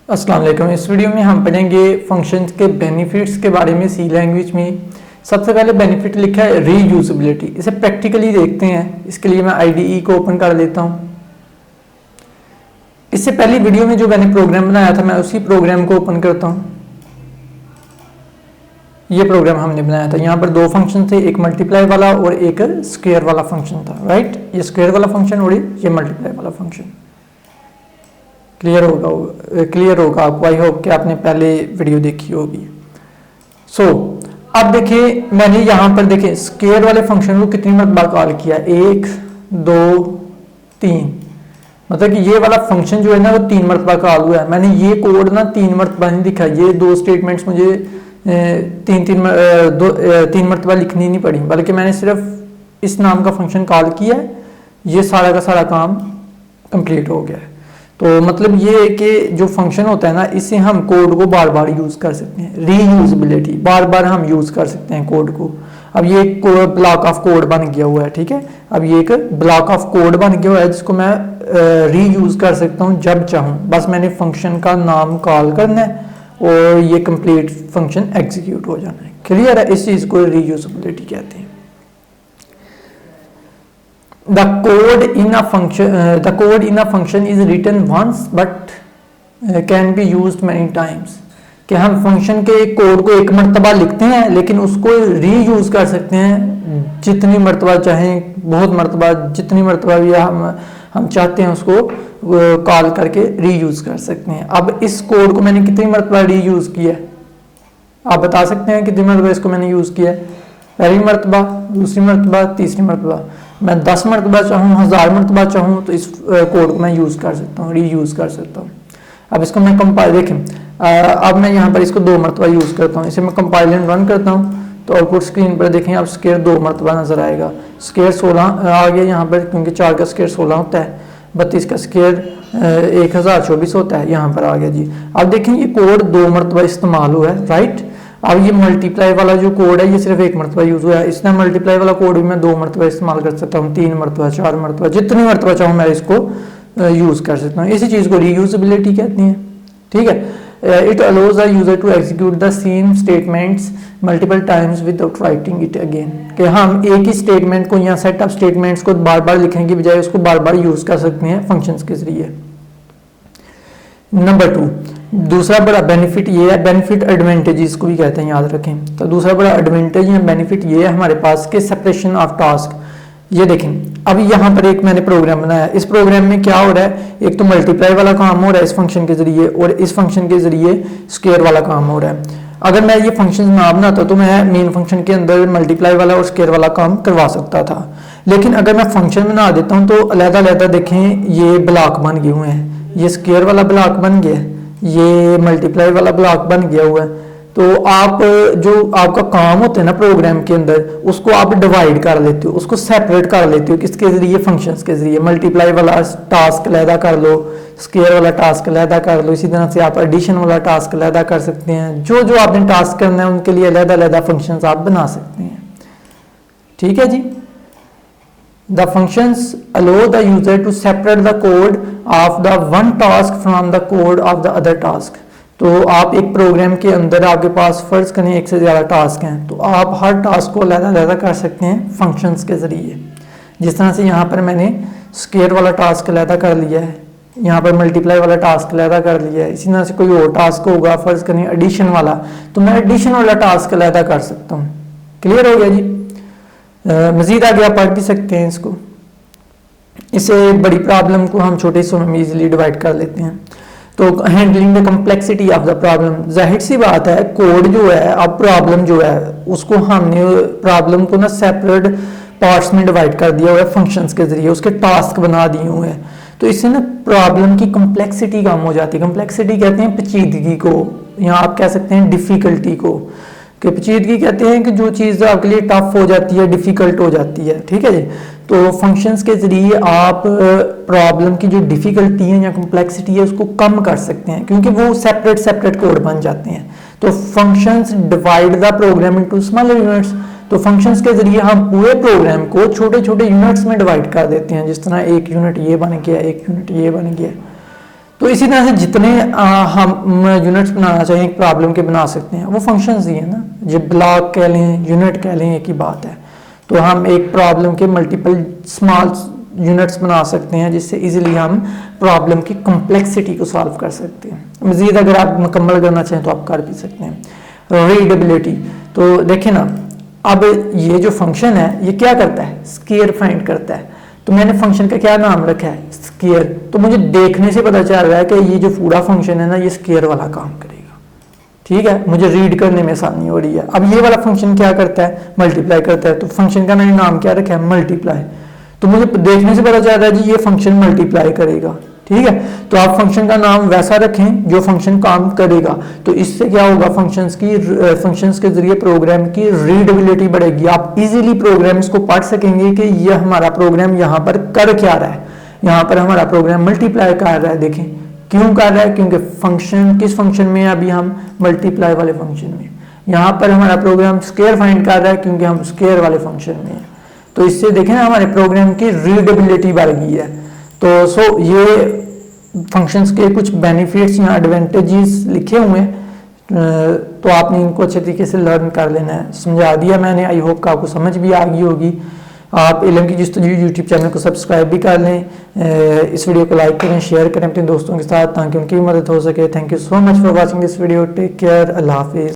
अस्सलाम वालेकुम। इस वीडियो में हम पढ़ेंगे फंक्शंस के बेनिफिट्स के बारे में सी लैंग्वेज में। सबसे पहले बेनिफिट लिखा है रीयूजेबिलिटी। इसे प्रैक्टिकली देखते हैं। इसके लिए मैं आईडीई को ओपन कर लेता हूं। इससे पहली वीडियो में जो मैंने प्रोग्राम बनाया था मैं उसी प्रोग्राम को ओपन करता हूं। ये प्रोग्राम हमने बनाया था। यहाँ पर दो फंक्शन थे, एक मल्टीप्लाई वाला और एक स्क्वायर वाला फंक्शन था। राइट, ये स्क्वायर वाला फंक्शन और ये मल्टीप्लाई वाला फंक्शन। क्लियर होगा आपको। आई होप कि आपने पहले वीडियो देखी होगी। अब देखिए मैंने यहाँ पर देखें स्क्वायर वाले फंक्शन को कितनी मरतबा कॉल किया, 1 2 3। मतलब कि ये वाला फंक्शन जो है ना वो 3 मरतबा कॉल हुआ है। मैंने ये कोड ना 3 मरतबा नहीं लिखा। ये दो स्टेटमेंट्स मुझे तीन मरतबा लिखनी नहीं पड़ी, बल्कि मैंने सिर्फ इस नाम का फंक्शन कॉल किया है। ये सारा का सारा काम कंप्लीट हो गया है। तो मतलब ये है कि जो फंक्शन होता है ना, इससे हम कोड को बार बार यूज कर सकते हैं। रीयूजेबिलिटी, बार बार हम यूज कर सकते हैं कोड को। अब ये एक ब्लॉक ऑफ कोड बन गया हुआ है, ठीक है। अब ये एक ब्लॉक ऑफ कोड बन गया हुआ है जिसको मैं रीयूज कर सकता हूँ जब चाहूँ। बस मैंने फंक्शन का नाम कॉल करना है और ये कंप्लीट फंक्शन एग्जीक्यूट हो जाना है। क्लियर है? इस चीज को रीयूजेबिलिटी कहते हैं। The code in a function is written once but can be used many times। कि हम फंक्शन के कोड को एक मरतबा लिखते हैं लेकिन उसको रीयूज कर सकते हैं जितनी मरतबा चाहें, बहुत मरतबा, जितनी मरतबा भी हम चाहते हैं उसको कॉल करके रीयूज कर सकते हैं। अब इस कोड को मैंने कितनी मरतबा रीयूज किया है, आप बता सकते हैं कितनी मरतबा इसको मैंने यूज किया है? पहली मरतबा, दूसरी मरतबा, तीसरी मरतबा। मैं 10 मरतबा चाहूँ, 1000 मरतबा चाहूँ तो इस कोड को मैं यूज कर सकता हूँ, रीयूज कर सकता हूँ। अब इसको मैं कंपाइल, देखें अब मैं यहाँ पर इसको 2 मरतबा यूज करता हूँ। इसे मैं कंपाइल एंड रन करता हूँ तो आउटपुट स्क्रीन पर देखें अब स्क्वायर 2 मरतबा नजर आएगा। स्क्वायर 16 आ गया यहाँ पर, क्योंकि 4 का स्क्वायर 16 होता है, 32 का स्क्वायर 1024 होता है, यहाँ पर आ गया जी। अब देखें ये कोड 2 मरतबा इस्तेमाल हुआ है। राइट, अब ये मल्टीप्लाई वाला जो कोड है ये सिर्फ 1 मरतबा यूज हुआ है। इसने मल्टीप्लाई वाला कोड भी मैं 2 मरतबा इस्तेमाल कर सकता हूँ, 3 मरतबा, 4 मरतबा, जितनी मरतबा चाहूँ मैं इसको यूज कर सकता हूँ। इसी चीज को रीयूजेबिलिटी कहते हैं, ठीक है। It allows the user to execute the same statements multiple times without writing it again. कि हम एक ही स्टेटमेंट को या सेट ऑफ स्टेटमेंट्स को बार बार लिखने की बजाय उसको बार बार यूज कर सकते हैं फंक्शंस के जरिए। नंबर 2, दूसरा बड़ा बेनिफिट ये है, बेनिफिट एडवांटेजेस को भी कहते हैं, याद रखें। तो दूसरा बड़ा एडवांटेज या बेनिफिट ये है हमारे पास के सेपरेशन ऑफ टास्क। ये देखें अभी यहाँ पर एक मैंने प्रोग्राम बनाया। इस प्रोग्राम में क्या हो रहा है, एक तो मल्टीप्लाई वाला काम हो रहा है इस फंक्शन के जरिए और इस फंक्शन के जरिए स्क्वायर वाला काम हो रहा है। अगर मैं ये फंक्शन ना बनाता तो मैं मेन फंक्शन के अंदर मल्टीप्लाई वाला और स्क्वायर वाला काम करवा सकता था। लेकिन अगर मैं फंक्शन बना देता हूँ तो अलग-अलग देखें ये ब्लॉक बन गए हुए हैं। ये स्क्वायर वाला ब्लॉक बन गया, ये मल्टीप्लाई वाला ब्लॉक बन गया हुआ है। तो आप जो आपका काम होता है ना प्रोग्राम के अंदर, उसको आप डिवाइड कर लेते हो, उसको सेपरेट कर लेते हो। किसके जरिए? फंक्शंस के जरिए। मल्टीप्लाई वाला टास्क अलहदा कर लो, स्क्वायर वाला टास्क अलहदा कर लो। इसी तरह से आप एडिशन वाला टास्क अलहदा कर सकते हैं। जो जो आपने टास्क करना है उनके लिए अलग-अलग फंक्शंस आप बना सकते हैं, ठीक है जी। The functions allow the user to separate the code of the one task from the code of the other task। तो आप एक प्रोग्राम के अंदर आपके पास फर्ज करें एक से ज़्यादा टास्क हैं तो आप हर टास्क को अलग-अलग कर सकते हैं फंक्शंस के ज़रिए। जिस तरह से यहाँ पर मैंने स्क्वायर वाला टास्क अलग कर लिया है, यहाँ पर मल्टीप्लाई वाला टास्क अलग कर लिया है। इसी तरह से कोई और टास्क होगा, फर्ज करें एडिशन वाला, तो मैं एडिशन वाला टास्क अलग कर सकता हूँ। क्लियर हो गया जी। मजीद आगे आप पढ़ भी सकते हैं इसको। इसे बड़ी प्रॉब्लम को हम छोटे हिस्सों में इजीली डिवाइड कर लेते हैं। तो handling the complexity of the problem, जाहिर सी बात है कोड जो है, अब प्रॉब्लम जो है उसको हमने प्रॉब्लम को ना सेपरेट पार्ट्स में डिवाइड कर दिया हुआ है फंक्शंस के जरिए, उसके टास्क बना दिए हुए हैं। तो इससे ना प्रॉब्लम की कम्प्लेक्सिटी कम हो जाती है। कम्प्लेक्सिटी कहते हैं पेचीदगी को, या आप कह सकते हैं डिफिकल्टी को। कि पेचीदगी कहते हैं कि जो चीज़ आपके लिए टफ हो जाती है, डिफिकल्ट हो जाती है, ठीक है जी। तो फंक्शंस के जरिए आप प्रॉब्लम की जो डिफिकल्टी है या कम्प्लेक्सिटी है उसको कम कर सकते हैं, क्योंकि वो सेपरेट सेपरेट कोड बन जाते हैं। तो functions divide the programme into smaller units. तो फंक्शंस के जरिए हम पूरे प्रोग्राम को छोटे छोटे यूनिट्स में डिवाइड कर देते हैं। जिस तरह एक यूनिट ये बन गया, एक यूनिट ये बन गया। तो इसी तरह से जितने हम यूनिट्स बनाना चाहिए एक प्रॉब्लम के बना सकते हैं, वो फंक्शंस ही है ना, जो ब्लॉक कह लें यूनिट कह लें एक ही बात है। तो हम एक प्रॉब्लम के मल्टीपल स्मॉल यूनिट्स बना सकते हैं जिससे इजीली हम प्रॉब्लम की कॉम्प्लेक्सिटी को सॉल्व कर सकते हैं। मजीद अगर आप मुकम्मल करना चाहें तो आप कर भी सकते हैं। रीडेबिलिटी, तो देखें ना, अब ये जो फंक्शन है ये क्या करता है, स्केयर फाइंड करता है। तो मैंने फंक्शन का क्या नाम रखा है, स्केयर। तो मुझे देखने से पता चल रहा है कि ये जो पूरा फंक्शन है ना ये स्केयर वाला काम करेगा, ठीक है, मुझे रीड करने में आसानी हो रही है। अब ये वाला फंक्शन क्या करता है, मल्टीप्लाई करता है। तो फंक्शन का मैंने नाम क्या रखा है, मल्टीप्लाई। तो मुझे देखने से पता चल रहा है जी ये फंक्शन मल्टीप्लाई करेगा, ठीक है। तो आप फंक्शन का नाम वैसा रखें जो फंक्शन काम करेगा। तो इससे क्या होगा, फंक्शंस के जरिए प्रोग्राम की रीडेबिलिटी बढ़ेगी। आप इजीली प्रोग्राम्स को पढ़ सकेंगे कि ये हमारा प्रोग्राम यहाँ पर कर क्या रहा है। यहाँ पर हमारा प्रोग्राम मल्टीप्लाई कर रहा है, देखें क्यों कर रहा है, क्योंकि फंक्शन किस फंक्शन में है, अभी हम मल्टीप्लाई वाले फंक्शन में। यहाँ पर हमारा प्रोग्राम स्केयर फाइंड कर रहा है क्योंकि हम स्केयर वाले फंक्शन में है। तो इससे देखें ना हमारे प्रोग्राम की रीडेबिलिटी बढ़ गई है। तो ये फंक्शंस के कुछ बेनिफिट्स या एडवांटेजेस लिखे हुए हैं, तो आपने इनको अच्छे तरीके से लर्न कर लेना है। समझा दिया मैंने, आई होप कि आपको समझ भी आ गई होगी। आप इल्म की जिस्तजू यूट्यूब चैनल को सब्सक्राइब भी कर लें, इस वीडियो को लाइक करें, शेयर करें अपने दोस्तों के साथ ताकि उनकी भी मदद हो सके। Thank you so much for watching this video, take care, अल्लाह हाफिज़।